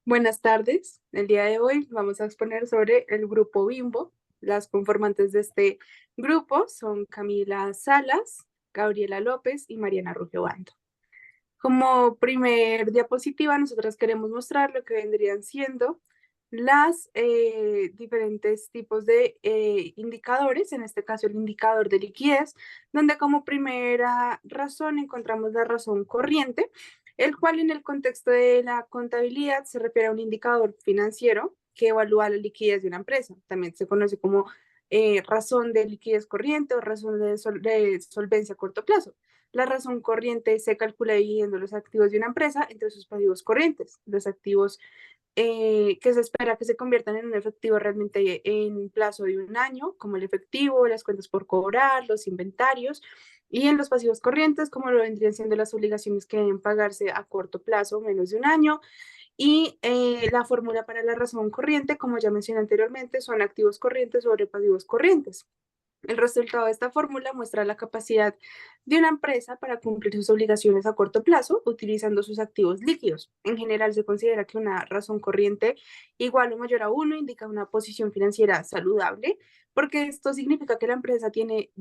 Buenas tardes. El día de hoy vamos a exponer sobre el grupo Bimbo. Las conformantes de este grupo son Camila Salas, Gabriela López y Mariana Rugio Bando. Como primer diapositiva, nosotros queremos mostrar lo que vendrían siendo las diferentes tipos de indicadores, en este caso el indicador de liquidez, donde como primera razón encontramos la razón corriente, el cual en el contexto de la contabilidad se refiere a un indicador financiero que evalúa la liquidez de una empresa. También se conoce como razón de liquidez corriente o razón de solvencia a corto plazo. La razón corriente se calcula dividiendo los activos de una empresa entre sus pasivos corrientes, los activos que se espera que se conviertan en un efectivo realmente en plazo de un año, como el efectivo, las cuentas por cobrar, los inventarios, y en los pasivos corrientes, como lo vendrían siendo las obligaciones que deben pagarse a corto plazo, menos de un año, y la fórmula para la razón corriente, como ya mencioné anteriormente, son activos corrientes sobre pasivos corrientes. El resultado de esta fórmula muestra la capacidad de una empresa para cumplir sus obligaciones a corto plazo utilizando sus activos líquidos. En general, se considera que una razón corriente igual o mayor a uno indica una posición financiera saludable, porque esto significa que la empresa tiene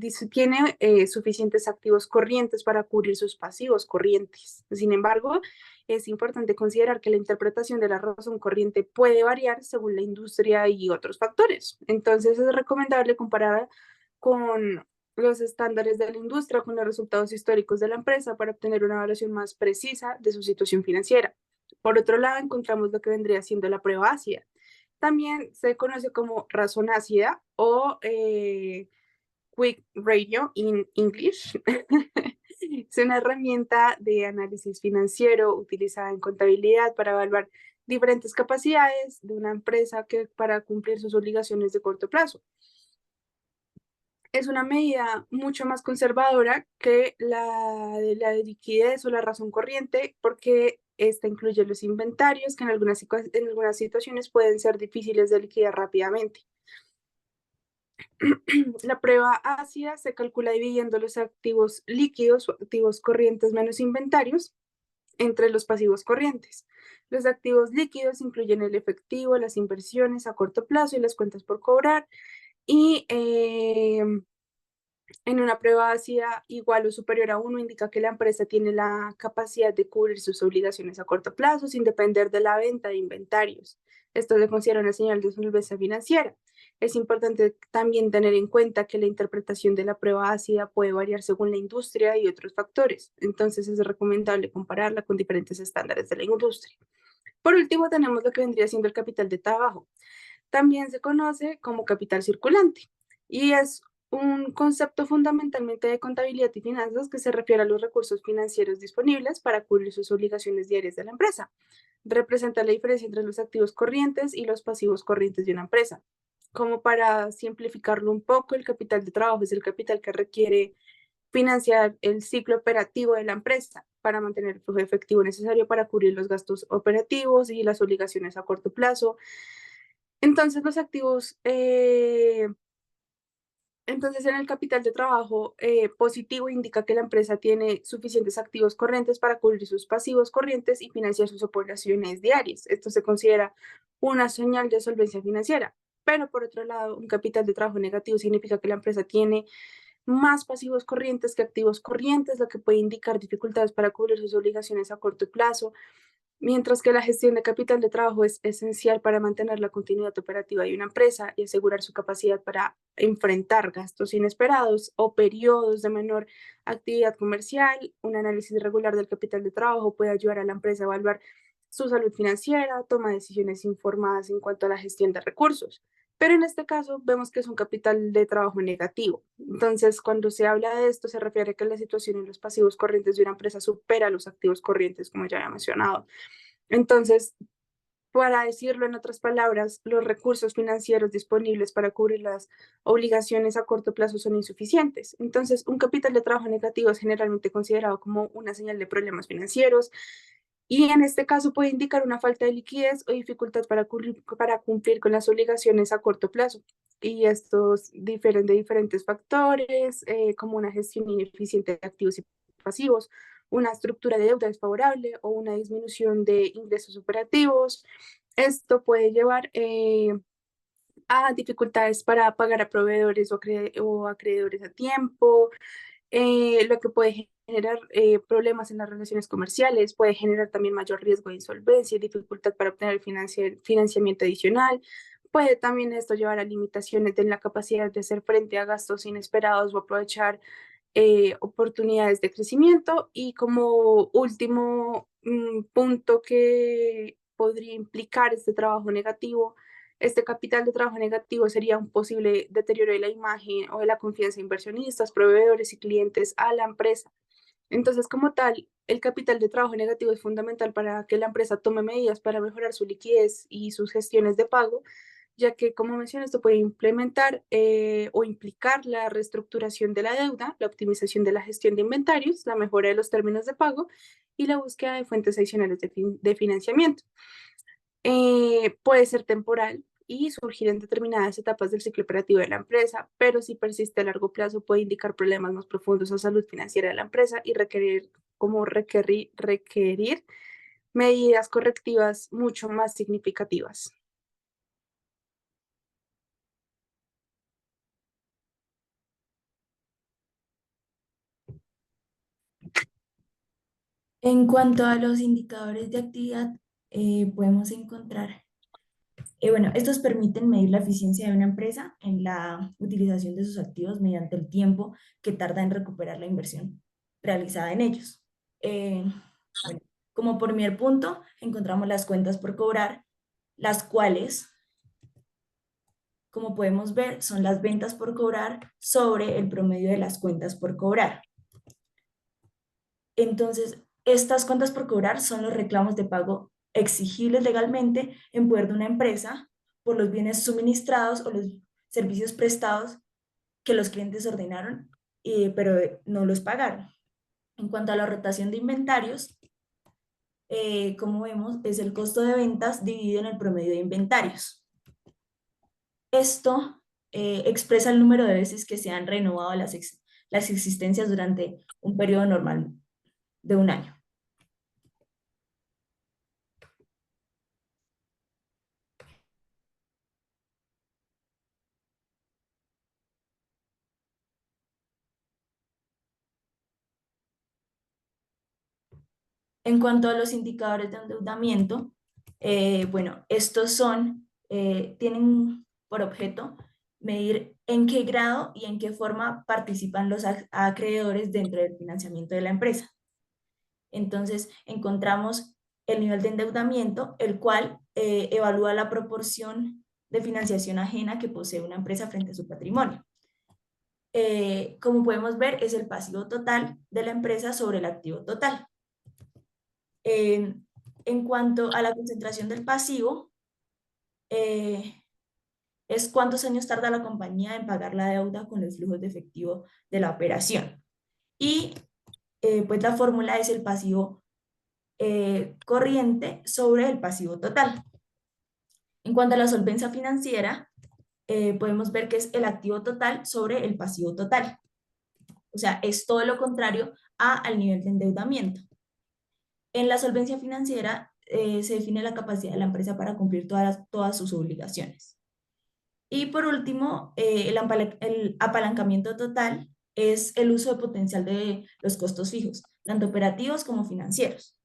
suficientes activos corrientes para cubrir sus pasivos corrientes. Sin embargo, es importante considerar que la interpretación de la razón corriente puede variar según la industria y otros factores. Entonces, es recomendable comparar con los estándares de la industria, con los resultados históricos de la empresa para obtener una evaluación más precisa de su situación financiera. Por otro lado, encontramos lo que vendría siendo la prueba ácida. También se conoce como razón ácida o Quick Radio in English. Es una herramienta de análisis financiero utilizada en contabilidad para evaluar diferentes capacidades de una empresa para cumplir sus obligaciones de corto plazo. Es una medida mucho más conservadora que de la liquidez o la razón corriente, porque esta incluye los inventarios que en algunas situaciones pueden ser difíciles de liquidar rápidamente. La prueba ácida se calcula dividiendo los activos líquidos o activos corrientes menos inventarios entre los pasivos corrientes. Los activos líquidos incluyen el efectivo, las inversiones a corto plazo y las cuentas por cobrar. Y en una prueba ácida igual o superior a uno indica que la empresa tiene la capacidad de cubrir sus obligaciones a corto plazo sin depender de la venta de inventarios. Esto se considera una señal de solvencia financiera. Es importante también tener en cuenta que la interpretación de la prueba ácida puede variar según la industria y otros factores. Entonces es recomendable compararla con diferentes estándares de la industria. Por último, tenemos lo que vendría siendo el capital de trabajo. También se conoce como capital circulante y es un concepto fundamentalmente de contabilidad y finanzas que se refiere a los recursos financieros disponibles para cubrir sus obligaciones diarias de la empresa. Representa la diferencia entre los activos corrientes y los pasivos corrientes de una empresa. Como para simplificarlo un poco, el capital de trabajo es el capital que requiere financiar el ciclo operativo de la empresa para mantener el flujo efectivo necesario para cubrir los gastos operativos y las obligaciones a corto plazo. Entonces, entonces en el capital de trabajo positivo indica que la empresa tiene suficientes activos corrientes para cubrir sus pasivos corrientes y financiar sus operaciones diarias. Esto se considera una señal de solvencia financiera. Pero por otro lado, un capital de trabajo negativo significa que la empresa tiene más pasivos corrientes que activos corrientes, lo que puede indicar dificultades para cubrir sus obligaciones a corto plazo, mientras que la gestión de capital de trabajo es esencial para mantener la continuidad operativa de una empresa y asegurar su capacidad para enfrentar gastos inesperados o periodos de menor actividad comercial. Un análisis regular del capital de trabajo puede ayudar a la empresa a evaluar su salud financiera, toma decisiones informadas en cuanto a la gestión de recursos. Pero en este caso vemos que es un capital de trabajo negativo. Entonces, cuando se habla de esto, se refiere a que la situación en los pasivos corrientes de una empresa supera los activos corrientes, como ya había mencionado. Entonces, para decirlo en otras palabras, los recursos financieros disponibles para cubrir las obligaciones a corto plazo son insuficientes. Entonces, un capital de trabajo negativo es generalmente considerado como una señal de problemas financieros y en este caso puede indicar una falta de liquidez o dificultad para cumplir con las obligaciones a corto plazo. Y estos difieren de diferentes factores, como una gestión ineficiente de activos y pasivos, una estructura de deuda desfavorable o una disminución de ingresos operativos. Esto puede llevar a dificultades para pagar a proveedores o acreedores a tiempo, lo que puede generar problemas en las relaciones comerciales, puede generar también mayor riesgo de insolvencia y dificultad para obtener financiamiento adicional. Puede también esto llevar a limitaciones en la capacidad de hacer frente a gastos inesperados o aprovechar oportunidades de crecimiento. Y como último punto que podría implicar este trabajo negativo, este capital de trabajo negativo sería un posible deterioro de la imagen o de la confianza de inversionistas, proveedores y clientes a la empresa. Entonces, como tal, el capital de trabajo negativo es fundamental para que la empresa tome medidas para mejorar su liquidez y sus gestiones de pago, ya que, como mencioné, esto puede implementar o implicar la reestructuración de la deuda, la optimización de la gestión de inventarios, la mejora de los términos de pago y la búsqueda de fuentes adicionales de financiamiento. Puede ser temporal y surgir en determinadas etapas del ciclo operativo de la empresa, pero si persiste a largo plazo puede indicar problemas más profundos a salud financiera de la empresa y requerir medidas correctivas mucho más significativas. En cuanto a los indicadores de actividad, podemos encontrar, bueno, estos permiten medir la eficiencia de una empresa en la utilización de sus activos mediante el tiempo que tarda en recuperar la inversión realizada en ellos. Eh, bueno, como primer punto, encontramos las cuentas por cobrar, las cuales, como podemos ver, son las ventas por cobrar sobre el promedio de las cuentas por cobrar. Entonces, estas cuentas por cobrar son los reclamos de pago exigibles legalmente en poder de una empresa por los bienes suministrados o los servicios prestados que los clientes ordenaron, pero no los pagaron. En cuanto a la rotación de inventarios, como vemos, es el costo de ventas dividido en el promedio de inventarios. Esto expresa el número de veces que se han renovado las existencias durante un periodo normal de un año. En cuanto a los indicadores de endeudamiento, bueno, tienen por objeto medir en qué grado y en qué forma participan los acreedores dentro del financiamiento de la empresa. Entonces, encontramos el nivel de endeudamiento, el cual evalúa la proporción de financiación ajena que posee una empresa frente a su patrimonio. Como podemos ver, es el pasivo total de la empresa sobre el activo total. En cuanto a la concentración del pasivo, eh, es cuántos años tarda la compañía en pagar la deuda con los flujos de efectivo de la operación. Y pues la fórmula es el pasivo corriente sobre el pasivo total. En cuanto a la solvencia financiera, podemos ver que es el activo total sobre el pasivo total. O sea, es todo lo contrario al nivel de endeudamiento. En la solvencia financiera se define la capacidad de la empresa para cumplir todas sus obligaciones. Y por último, el apalancamiento total es el uso de potencial de los costos fijos, tanto operativos como financieros,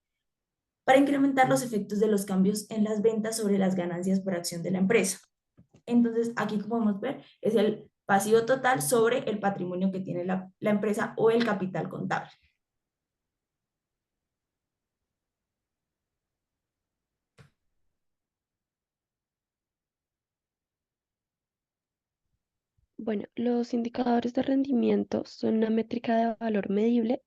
para incrementar los efectos de los cambios en las ventas sobre las ganancias por acción de la empresa. Entonces, aquí como podemos ver, es el pasivo total sobre el patrimonio que tiene la empresa o el capital contable. Bueno, los indicadores de rendimiento son una métrica de valor medible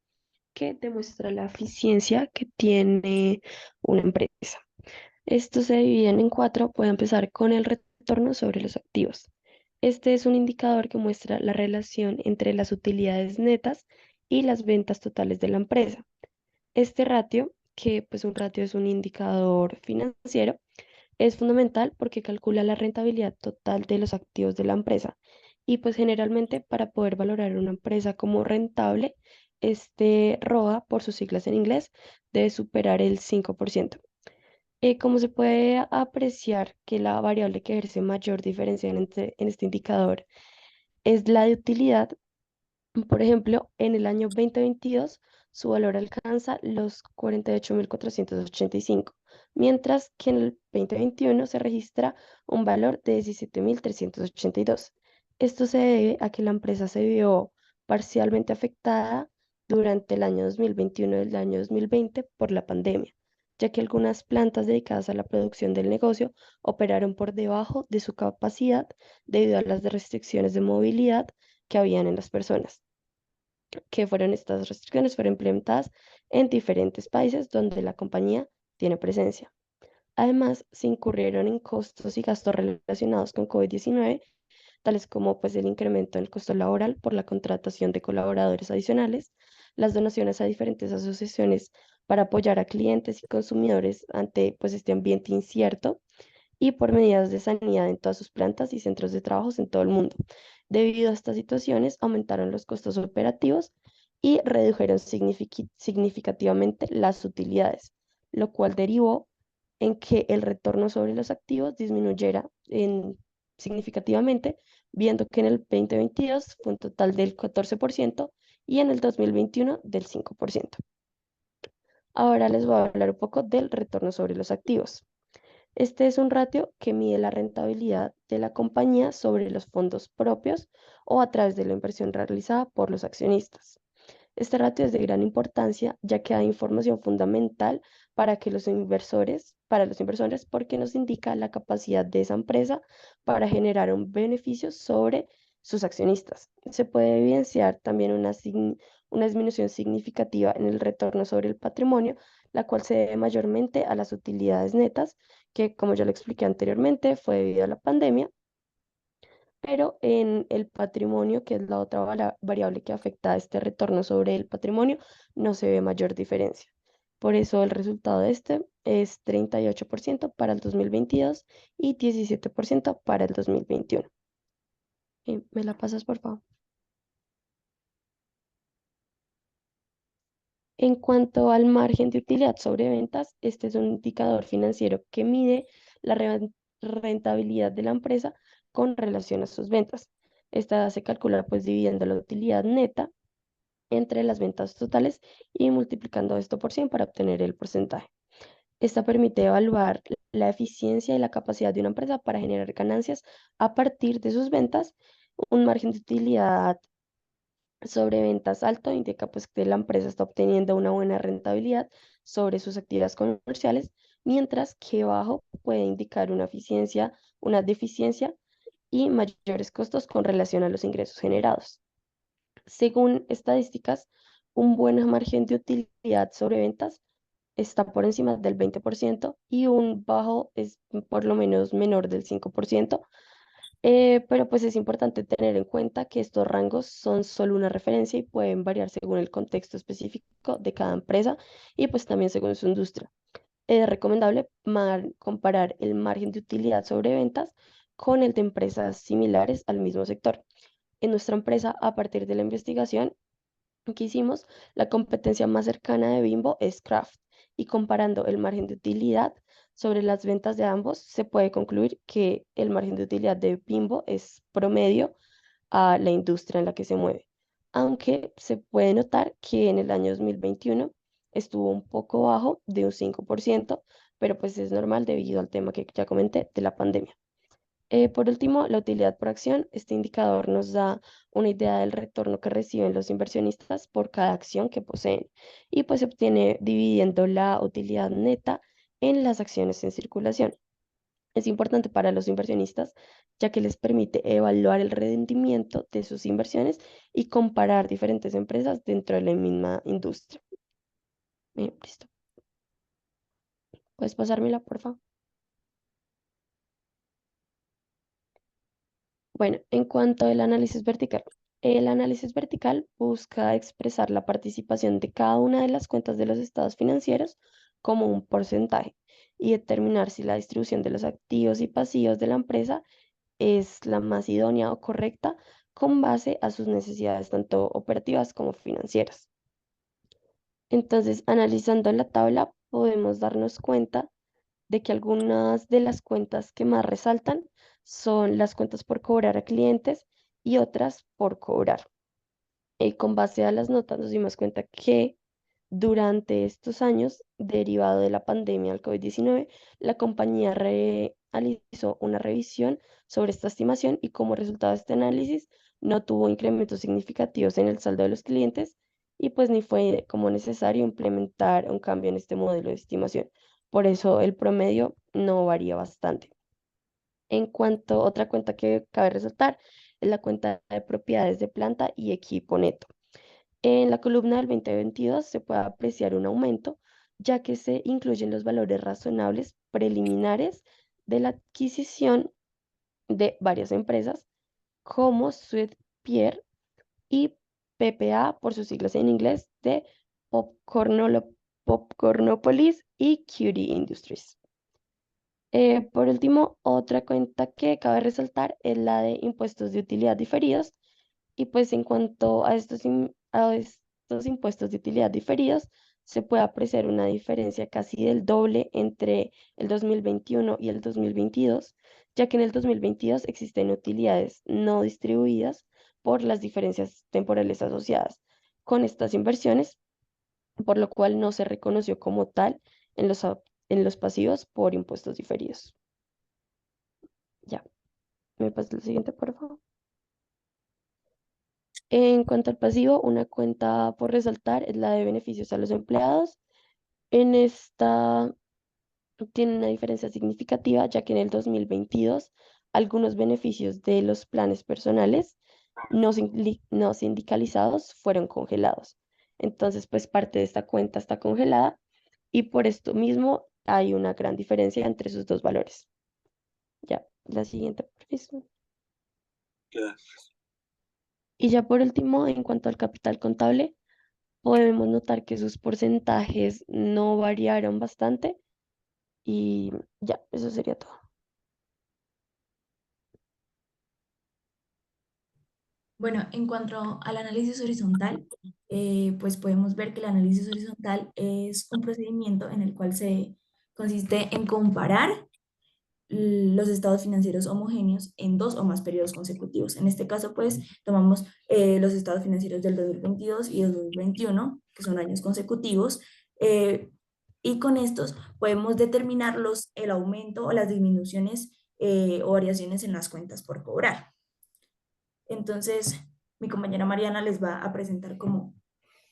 que demuestra la eficiencia que tiene una empresa. Estos se dividen en cuatro. Voy a empezar con el retorno sobre los activos. Este es un indicador que muestra la relación entre las utilidades netas y las ventas totales de la empresa. Este ratio, que pues un ratio es un indicador financiero, es fundamental porque calcula la rentabilidad total de los activos de la empresa. Y pues generalmente para poder valorar una empresa como rentable, este ROA, por sus siglas en inglés, debe superar el 5%. Como se puede apreciar que la variable que ejerce mayor diferencia en este indicador es la de utilidad. Por ejemplo, en el año 2022 su valor alcanza los 48.485, mientras que en el 2021 se registra un valor de 17.382. Esto se debe a que la empresa se vio parcialmente afectada durante el año 2021 y el año 2020 por la pandemia, ya que algunas plantas dedicadas a la producción del negocio operaron por debajo de su capacidad debido a las restricciones de movilidad que habían en las personas. Que fueron estas restricciones fueron implementadas en diferentes países donde la compañía tiene presencia. Además, se incurrieron en costos y gastos relacionados con COVID-19, tales como pues el incremento del costo laboral por la contratación de colaboradores adicionales, las donaciones a diferentes asociaciones para apoyar a clientes y consumidores ante pues este ambiente incierto, y por medidas de sanidad en todas sus plantas y centros de trabajos en todo el mundo. Debido a estas situaciones, aumentaron los costos operativos y redujeron significativamente las utilidades, lo cual derivó en que el retorno sobre los activos disminuyera significativamente, viendo que en el 2022 fue un total del 14% y en el 2021 del 5%. Ahora les voy a hablar un poco del retorno sobre los activos. Este es un ratio que mide la rentabilidad de la compañía sobre los fondos propios o a través de la inversión realizada por los accionistas. Este ratio es de gran importancia ya que da información fundamental para los inversores, porque nos indica la capacidad de esa empresa para generar un beneficio sobre sus accionistas. Se puede evidenciar también una disminución significativa en el retorno sobre el patrimonio, la cual se debe mayormente a las utilidades netas, que como ya lo expliqué anteriormente, fue debido a la pandemia, pero en el patrimonio, que es la otra variable que afecta a este retorno sobre el patrimonio, no se ve mayor diferencia. Por eso el resultado de este es 38% para el 2022 y 17% para el 2021. ¿Me la pasas, por favor? En cuanto al margen de utilidad sobre ventas, este es un indicador financiero que mide la rentabilidad de la empresa con relación a sus ventas. Esta se calcula pues dividiendo la utilidad neta entre las ventas totales y multiplicando esto por 100 para obtener el porcentaje. Esta permite evaluar la eficiencia y la capacidad de una empresa para generar ganancias a partir de sus ventas. Un margen de utilidad sobre ventas alto indica pues que la empresa está obteniendo una buena rentabilidad sobre sus actividades comerciales, mientras que bajo puede indicar una deficiencia y mayores costos con relación a los ingresos generados. Según estadísticas, un buen margen de utilidad sobre ventas está por encima del 20% y un bajo es por lo menos menor del 5%. Pero pues es importante tener en cuenta que estos rangos son solo una referencia y pueden variar según el contexto específico de cada empresa y pues también según su industria. Es recomendable comparar el margen de utilidad sobre ventas con el de empresas similares al mismo sector. En nuestra empresa, a partir de la investigación que hicimos, la competencia más cercana de Bimbo es Kraft, y comparando el margen de utilidad sobre las ventas de ambos, se puede concluir que el margen de utilidad de Bimbo es promedio a la industria en la que se mueve, aunque se puede notar que en el año 2021 estuvo un poco bajo de un 5%, pero pues es normal debido al tema que ya comenté de la pandemia. Por último, la utilidad por acción. Este indicador nos da una idea del retorno que reciben los inversionistas por cada acción que poseen, y pues se obtiene dividiendo la utilidad neta en las acciones en circulación. Es importante para los inversionistas ya que les permite evaluar el rendimiento de sus inversiones y comparar diferentes empresas dentro de la misma industria. Listo. ¿Puedes pasármela, por favor? Bueno, en cuanto al análisis vertical, el análisis vertical busca expresar la participación de cada una de las cuentas de los estados financieros como un porcentaje y determinar si la distribución de los activos y pasivos de la empresa es la más idónea o correcta con base a sus necesidades tanto operativas como financieras. Entonces, analizando la tabla, podemos darnos cuenta de que algunas de las cuentas que más resaltan son las cuentas por cobrar a clientes y otras por cobrar. Con base a las notas nos dimos cuenta que durante estos años, derivado de la pandemia del COVID-19, la compañía realizó una revisión sobre esta estimación y como resultado de este análisis no tuvo incrementos significativos en el saldo de los clientes y pues ni fue como necesario implementar un cambio en este modelo de estimación. Por eso el promedio no varía bastante. En cuanto a otra cuenta que cabe resaltar, es la cuenta de propiedades de planta y equipo neto. En la columna del 2022 se puede apreciar un aumento, ya que se incluyen los valores razonables preliminares de la adquisición de varias empresas como Sweet Pierre y PPA por sus siglas en inglés de Popcornopolis y Cutie Industries. Por último, otra cuenta que cabe resaltar es la de impuestos de utilidad diferidos. Y pues en cuanto a estos impuestos de utilidad diferidos, se puede apreciar una diferencia casi del doble entre el 2021 y el 2022, ya que en el 2022 existen utilidades no distribuidas por las diferencias temporales asociadas con estas inversiones, por lo cual no se reconoció como tal en los pasivos por impuestos diferidos. Ya, me pasa el siguiente, por favor. En cuanto al pasivo, una cuenta por resaltar es la de beneficios a los empleados. En esta tiene una diferencia significativa, ya que en el 2022 algunos beneficios de los planes personales no sindicalizados fueron congelados. Entonces, pues parte de esta cuenta está congelada y por esto mismo hay una gran diferencia entre sus dos valores. Ya, la siguiente, por favor. Y ya por último, en cuanto al capital contable, podemos notar que sus porcentajes no variaron bastante y ya, eso sería todo. Bueno, en cuanto al análisis horizontal, pues podemos ver que el análisis horizontal es un procedimiento en el cual se consiste en comparar los estados financieros homogéneos en dos o más periodos consecutivos. En este caso, pues, tomamos los estados financieros del 2022 y del 2021, que son años consecutivos, y con estos podemos determinar el aumento o las disminuciones o variaciones en las cuentas por cobrar. Entonces, mi compañera Mariana les va a presentar como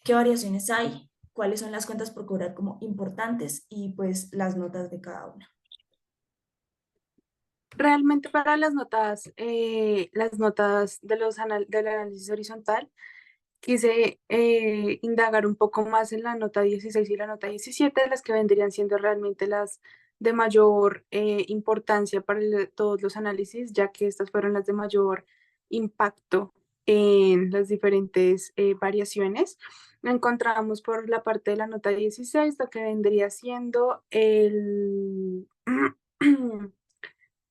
qué variaciones hay, cuáles son las cuentas por cobrar como importantes y pues las notas de cada una. Realmente para las notas de del análisis horizontal, quise indagar un poco más en la nota 16 y la nota 17, las que vendrían siendo realmente las de mayor importancia para todos los análisis, ya que estas fueron las de mayor impacto en las diferentes variaciones. Encontramos por la parte de la nota 16 lo que vendría siendo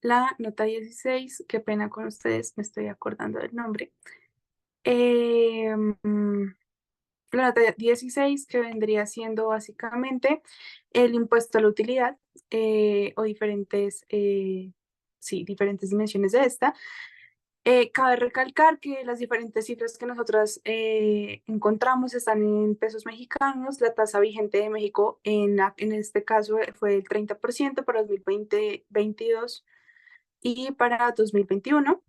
la nota 16, qué pena con ustedes, me estoy acordando del nombre. La nota 16, que vendría siendo básicamente el impuesto a la utilidad o diferentes dimensiones de esta. Cabe recalcar que las diferentes cifras que nosotros encontramos están en pesos mexicanos. La tasa vigente de México en este caso fue el 30% para 2022 y para 2021.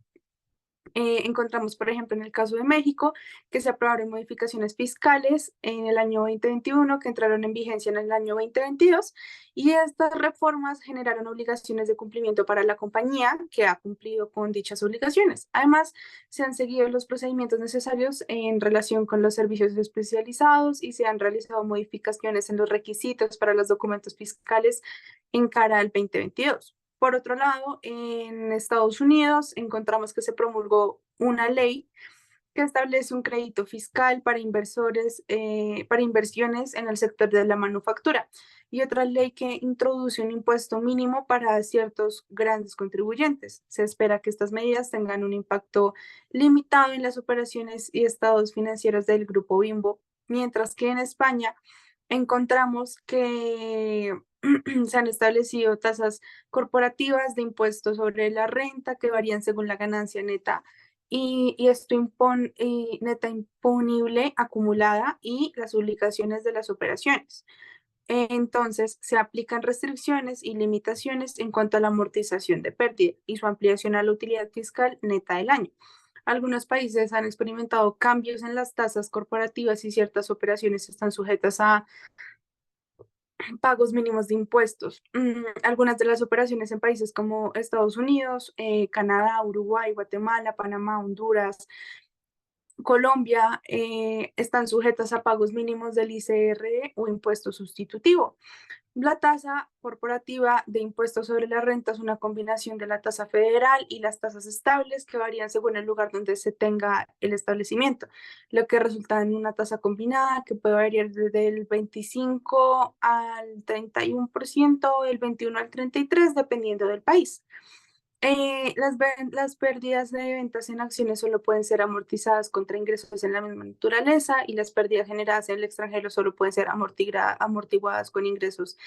Encontramos, por ejemplo, en el caso de México, que se aprobaron modificaciones fiscales en el año 2021 que entraron en vigencia en el año 2022 y estas reformas generaron obligaciones de cumplimiento para la compañía que ha cumplido con dichas obligaciones. Además, se han seguido los procedimientos necesarios en relación con los servicios especializados y se han realizado modificaciones en los requisitos para los documentos fiscales en cara al 2022. Por otro lado, en Estados Unidos encontramos que se promulgó una ley que establece un crédito fiscal para inversores, para inversiones en el sector de la manufactura y otra ley que introduce un impuesto mínimo para ciertos grandes contribuyentes. Se espera que estas medidas tengan un impacto limitado en las operaciones y estados financieros del Grupo Bimbo, mientras que en España encontramos que se han establecido tasas corporativas de impuestos sobre la renta que varían según la ganancia neta y esto neta imponible acumulada y las obligaciones de las operaciones. Entonces, se aplican restricciones y limitaciones en cuanto a la amortización de pérdida y su ampliación a la utilidad fiscal neta del año. Algunos países han experimentado cambios en las tasas corporativas y ciertas operaciones están sujetas a pagos mínimos de impuestos. Algunas de las operaciones en países como Estados Unidos, Canadá, Uruguay, Guatemala, Panamá, Honduras, Colombia están sujetas a pagos mínimos del ICR o impuesto sustitutivo. La tasa corporativa de impuestos sobre la renta es una combinación de la tasa federal y las tasas estables que varían según el lugar donde se tenga el establecimiento, lo que resulta en una tasa combinada que puede variar desde el 25 al 31%, el 21 al 33%, dependiendo del país. Las pérdidas de ventas en acciones solo pueden ser amortizadas contra ingresos en la misma naturaleza y las pérdidas generadas en el extranjero solo pueden ser amortiguadas con ingresos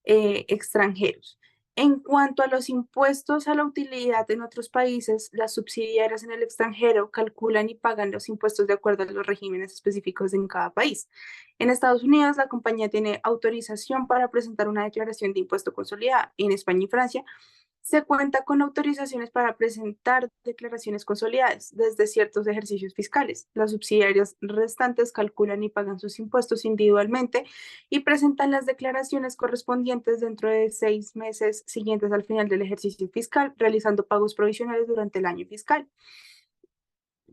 extranjeros. En cuanto a los impuestos a la utilidad en otros países, las subsidiarias en el extranjero calculan y pagan los impuestos de acuerdo a los regímenes específicos en cada país. En Estados Unidos, la compañía tiene autorización para presentar una declaración de impuesto consolidada. En España y Francia, se cuenta con autorizaciones para presentar declaraciones consolidadas desde ciertos ejercicios fiscales. Las subsidiarias restantes calculan y pagan sus impuestos individualmente y presentan las declaraciones correspondientes dentro de 6 meses siguientes al final del ejercicio fiscal, realizando pagos provisionales durante el año fiscal.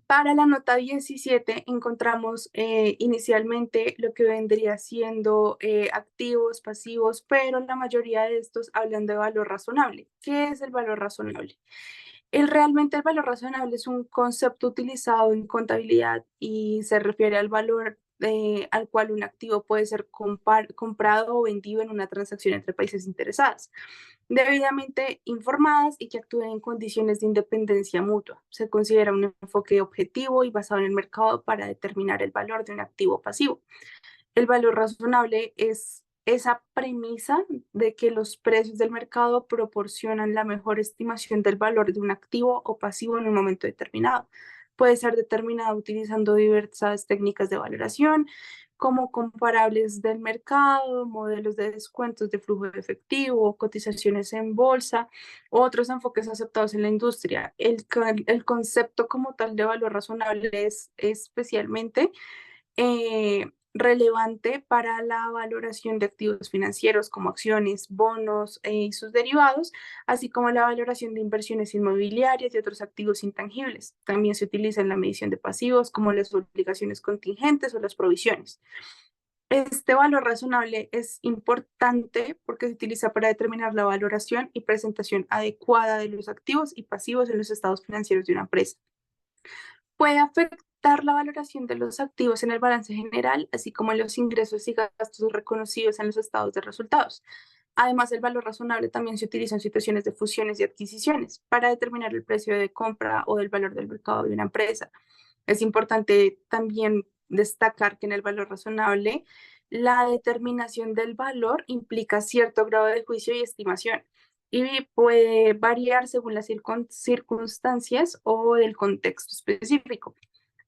Para la nota 17 encontramos inicialmente lo que vendría siendo activos, pasivos, pero la mayoría de estos hablan de valor razonable. ¿Qué es el valor razonable? Realmente el valor razonable es un concepto utilizado en contabilidad y se refiere al valor al cual un activo puede ser comprado o vendido en una transacción entre países interesadas, debidamente informadas y que actúen en condiciones de independencia mutua. Se considera un enfoque objetivo y basado en el mercado para determinar el valor de un activo pasivo. El valor razonable es esa premisa de que los precios del mercado proporcionan la mejor estimación del valor de un activo o pasivo en un momento determinado. Puede ser determinado utilizando diversas técnicas de valoración, como comparables del mercado, modelos de descuentos de flujo de efectivo, cotizaciones en bolsa, u otros enfoques aceptados en la industria. El concepto como tal de valor razonable es especialmente relevante para la valoración de activos financieros como acciones, bonos y sus derivados, así como la valoración de inversiones inmobiliarias y otros activos intangibles. También se utiliza en la medición de pasivos como las obligaciones contingentes o las provisiones. Este valor razonable es importante porque se utiliza para determinar la valoración y presentación adecuada de los activos y pasivos en los estados financieros de una empresa. Puede afectar la valoración de los activos en el balance general, así como los ingresos y gastos reconocidos en los estados de resultados. Además, el valor razonable también se utiliza en situaciones de fusiones y adquisiciones para determinar el precio de compra o el valor del mercado de una empresa. Es importante también destacar que en el valor razonable, la determinación del valor implica cierto grado de juicio y estimación y puede variar según las circunstancias o el contexto específico.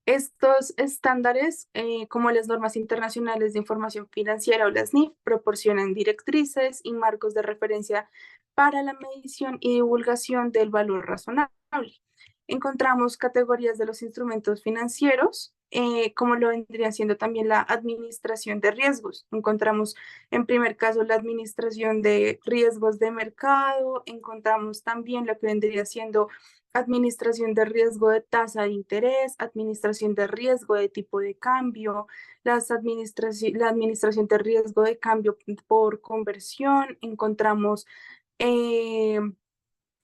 Estos estándares, como las normas internacionales de información financiera o las NIF, proporcionan directrices y marcos de referencia para la medición y divulgación del valor razonable. Encontramos categorías de los instrumentos financieros, como lo vendría siendo también la administración de riesgos. Encontramos en primer caso la administración de riesgos de mercado, encontramos también lo que vendría siendo administración de riesgo de tasa de interés, administración de riesgo de tipo de cambio, la administración de riesgo de cambio por conversión, encontramos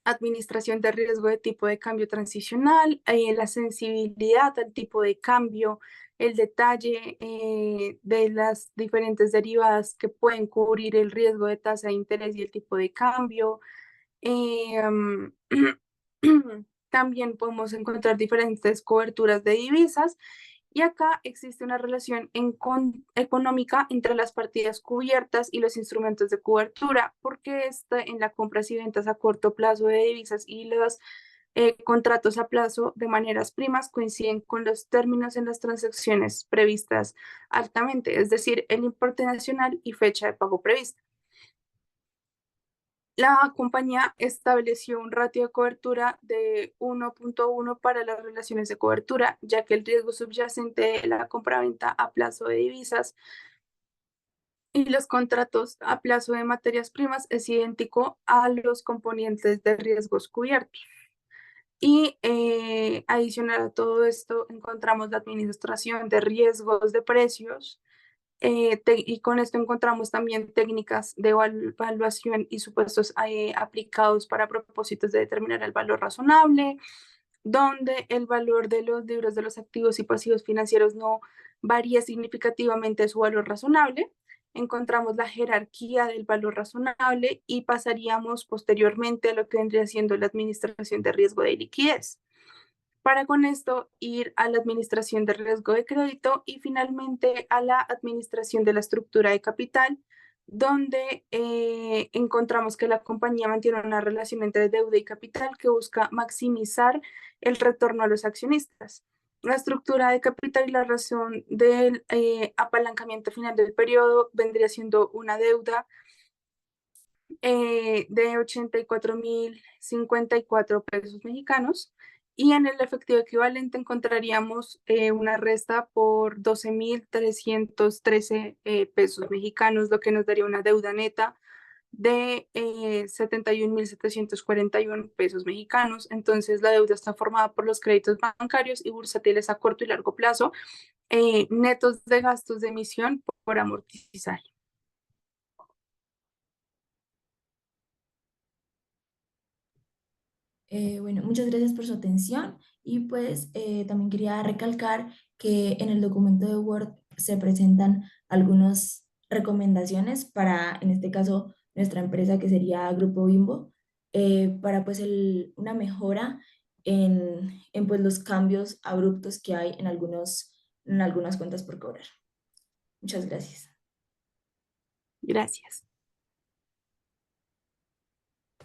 administración de riesgo de tipo de cambio transicional, la sensibilidad al tipo de cambio, el detalle de las diferentes derivadas que pueden cubrir el riesgo de tasa de interés y el tipo de cambio. Em, También podemos encontrar diferentes coberturas de divisas Y acá existe una relación económica entre las partidas cubiertas y los instrumentos de cobertura, porque en la compras y ventas a corto plazo de divisas y los contratos a plazo de maneras primas coinciden con los términos en las transacciones previstas altamente, es decir, el importe nacional y fecha de pago prevista. La compañía estableció un ratio de cobertura de 1.1 para las relaciones de cobertura, ya que el riesgo subyacente de la compraventa a plazo de divisas y los contratos a plazo de materias primas es idéntico a los componentes de riesgos cubiertos. Y adicional a todo esto, encontramos la administración de riesgos de precios, y con esto encontramos también técnicas de evaluación y supuestos aplicados para propósitos de determinar el valor razonable, donde el valor de los libros de los activos y pasivos financieros no varía significativamente de su valor razonable. Encontramos la jerarquía del valor razonable y pasaríamos posteriormente a lo que vendría siendo la administración de riesgo de liquidez. Para con esto ir a la administración de riesgo de crédito y finalmente a la administración de la estructura de capital, donde encontramos que la compañía mantiene una relación entre deuda y capital que busca maximizar el retorno a los accionistas. La estructura de capital y la razón del apalancamiento final del periodo vendría siendo una deuda de 84.054 pesos mexicanos y en el efectivo equivalente encontraríamos una resta por 12.313 pesos mexicanos, lo que nos daría una deuda neta de 71.741 pesos mexicanos. Entonces, la deuda está formada por los créditos bancarios y bursátiles a corto y largo plazo, netos de gastos de emisión por amortizar. Bueno, muchas gracias por su atención y pues también quería recalcar que en el documento de Word se presentan algunas recomendaciones para, en este caso, nuestra empresa que sería Grupo Bimbo, para pues una mejora en pues los cambios abruptos que hay en algunas cuentas por cobrar. Muchas gracias. Gracias.